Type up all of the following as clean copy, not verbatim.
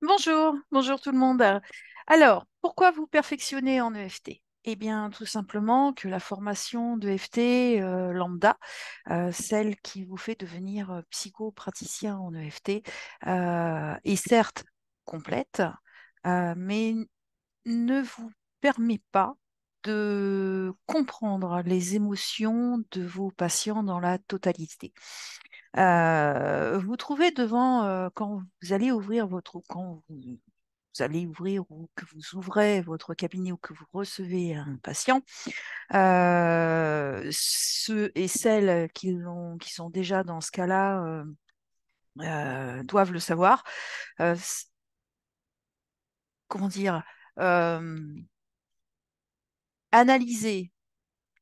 Bonjour, bonjour tout le monde. Alors, pourquoi vous perfectionnez en EFT? Eh bien, tout simplement que la formation de EFT lambda, celle qui vous fait devenir psychopraticien en EFT, est certes complète, mais ne vous permet pas de comprendre les émotions de vos patients dans la totalité. Vous trouvez devant, quand vous allez ouvrir vous allez ouvrir ou que vous ouvrez votre cabinet ou que vous recevez un patient, ceux et celles qui sont déjà dans ce cas-là doivent le savoir. Euh, c- comment dire, euh, analyser,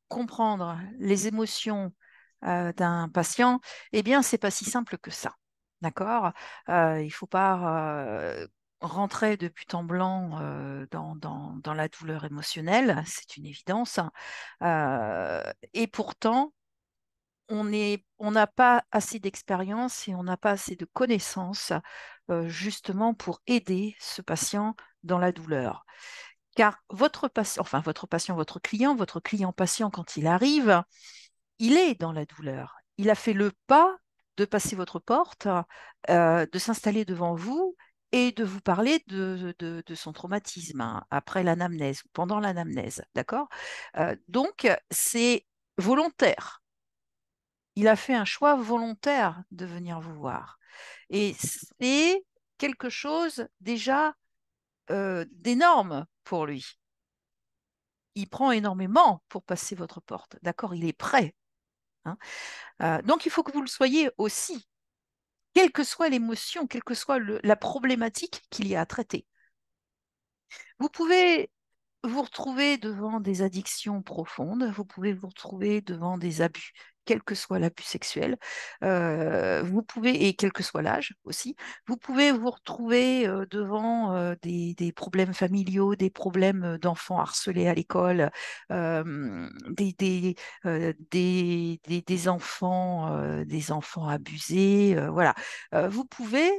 comprendre les émotions d'un patient, eh bien, c'est pas si simple que ça. D'accord? Il faut pas rentrer de but en blanc dans la douleur émotionnelle, c'est une évidence. Et pourtant, on n'a pas assez d'expérience et on n'a pas assez de connaissances justement pour aider ce patient dans la douleur. Car votre client, votre client patient, quand il arrive, il est dans la douleur. Il a fait le pas de passer votre porte, de s'installer devant vous et de vous parler de son traumatisme après l'anamnèse ou pendant l'anamnèse. D'accord? Donc, c'est volontaire. Il a fait un choix volontaire de venir vous voir. Et c'est quelque chose déjà d'énorme pour lui. Il prend énormément pour passer votre porte. D'accord? Il est prêt. Hein. Donc, il faut que vous le soyez aussi, quelle que soit l'émotion, quelle que soit la problématique qu'il y a à traiter. Vous pouvez vous retrouver devant des addictions profondes, vous pouvez vous retrouver devant des abus, quel que soit l'abus sexuel, vous pouvez, et quel que soit l'âge aussi, vous pouvez vous retrouver devant des problèmes familiaux, des problèmes d'enfants harcelés à l'école, des enfants abusés, voilà. Vous pouvez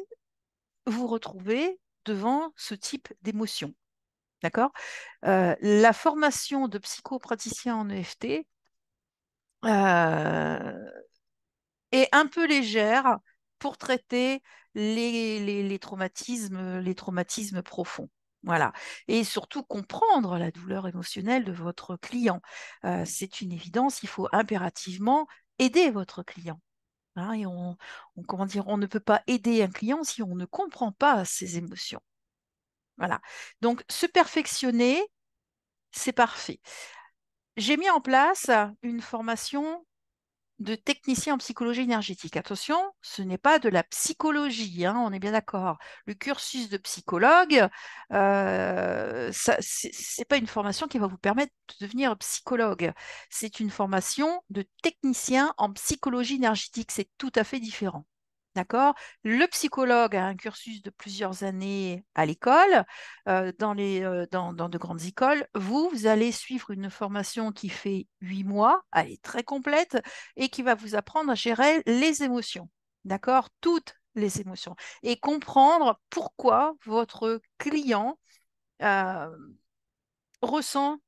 vous retrouver devant ce type d'émotion. D'accord? La formation de psychopraticien en EFT euh, est un peu légère pour traiter les traumatismes profonds. Voilà. Et surtout comprendre la douleur émotionnelle de votre client. C'est une évidence, il faut impérativement aider votre client. Hein, et comment dire, on ne peut pas aider un client si on ne comprend pas ses émotions. Voilà. Donc, se perfectionner, c'est parfait. J'ai mis en place une formation de technicien en psychologie énergétique. Attention, ce n'est pas de la psychologie, hein, on est bien d'accord. Le cursus de psychologue, c'est pas une formation qui va vous permettre de devenir psychologue. C'est une formation de technicien en psychologie énergétique. C'est tout à fait différent. D'accord? Le psychologue a un cursus de plusieurs années à l'école, dans de grandes écoles. Vous allez suivre une formation qui fait 8 mois, elle est très complète, et qui va vous apprendre à gérer les émotions. D'accord? Toutes les émotions. Et comprendre pourquoi votre client euh, ressent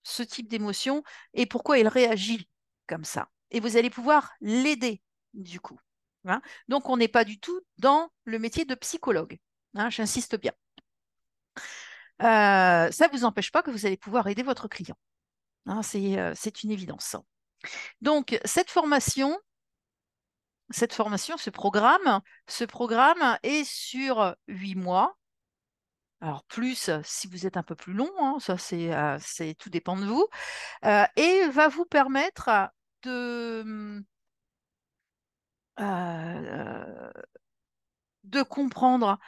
ce type d'émotion et pourquoi il réagit comme ça. Et vous allez pouvoir l'aider du coup. Hein. Donc, on n'est pas du tout dans le métier de psychologue. Hein, j'insiste bien. Ça ne vous empêche pas que vous allez pouvoir aider votre client. Hein, c'est une évidence. Donc, ce programme est sur 8 mois. Alors, plus si vous êtes un peu plus long, hein, ça tout dépend de vous, et va vous permettre de, euh, de comprendre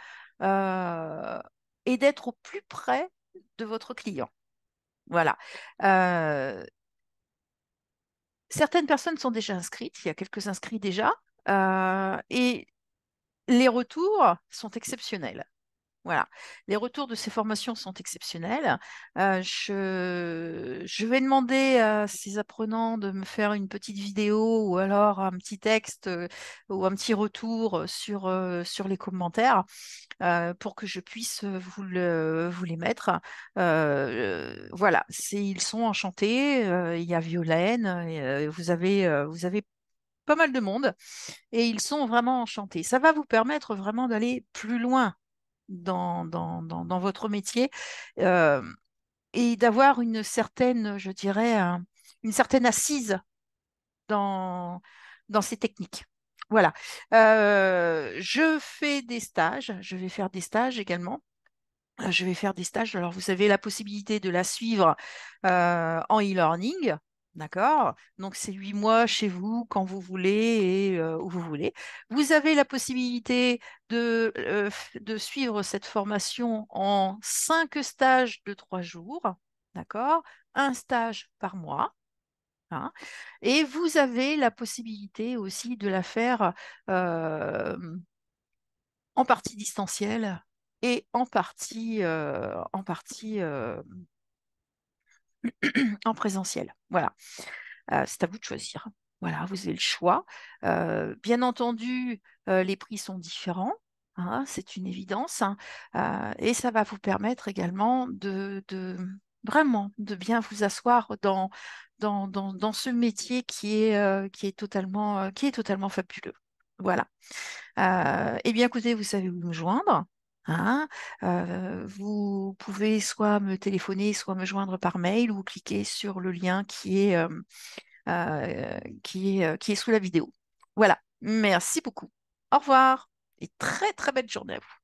euh, et d'être au plus près de votre client. Voilà. Euh, Certaines personnes sont déjà inscrites, il y a quelques inscrits déjà, et les retours sont exceptionnels. Voilà. Les retours de ces formations sont exceptionnels. Je vais demander à ces apprenants de me faire une petite vidéo ou alors un petit texte ou un petit retour sur les commentaires pour que je puisse vous les mettre. Voilà, ils sont enchantés. Il y a Violaine, vous avez pas mal de monde et ils sont vraiment enchantés. Ça va vous permettre vraiment d'aller plus loin dans votre métier euh, et d'avoir une certaine, je dirais, une certaine assise dans ces techniques. Voilà. Je fais des stages, je vais faire des stages également. Je vais faire des stages. Alors, vous avez la possibilité de la suivre en e-learning. D'accord? Donc, c'est 8 mois chez vous, quand vous voulez et où vous voulez. Vous avez la possibilité de suivre cette formation en 5 stages de 3 jours. D'accord? Un stage par mois. Hein. Et vous avez la possibilité aussi de la faire euh, en partie distancielle et en partie en présentiel. Voilà. C'est à vous de choisir. Voilà, vous avez le choix. Bien entendu, les prix sont différents. Hein, c'est une évidence. Hein, et ça va vous permettre également vraiment de bien vous asseoir dans ce métier qui est totalement fabuleux. Voilà. Eh bien, écoutez, vous savez où me joindre. Hein. Vous pouvez soit me téléphoner, soit me joindre par mail ou cliquer sur le lien qui est sous la vidéo. Voilà. Merci beaucoup. Au revoir et très très belle journée à vous.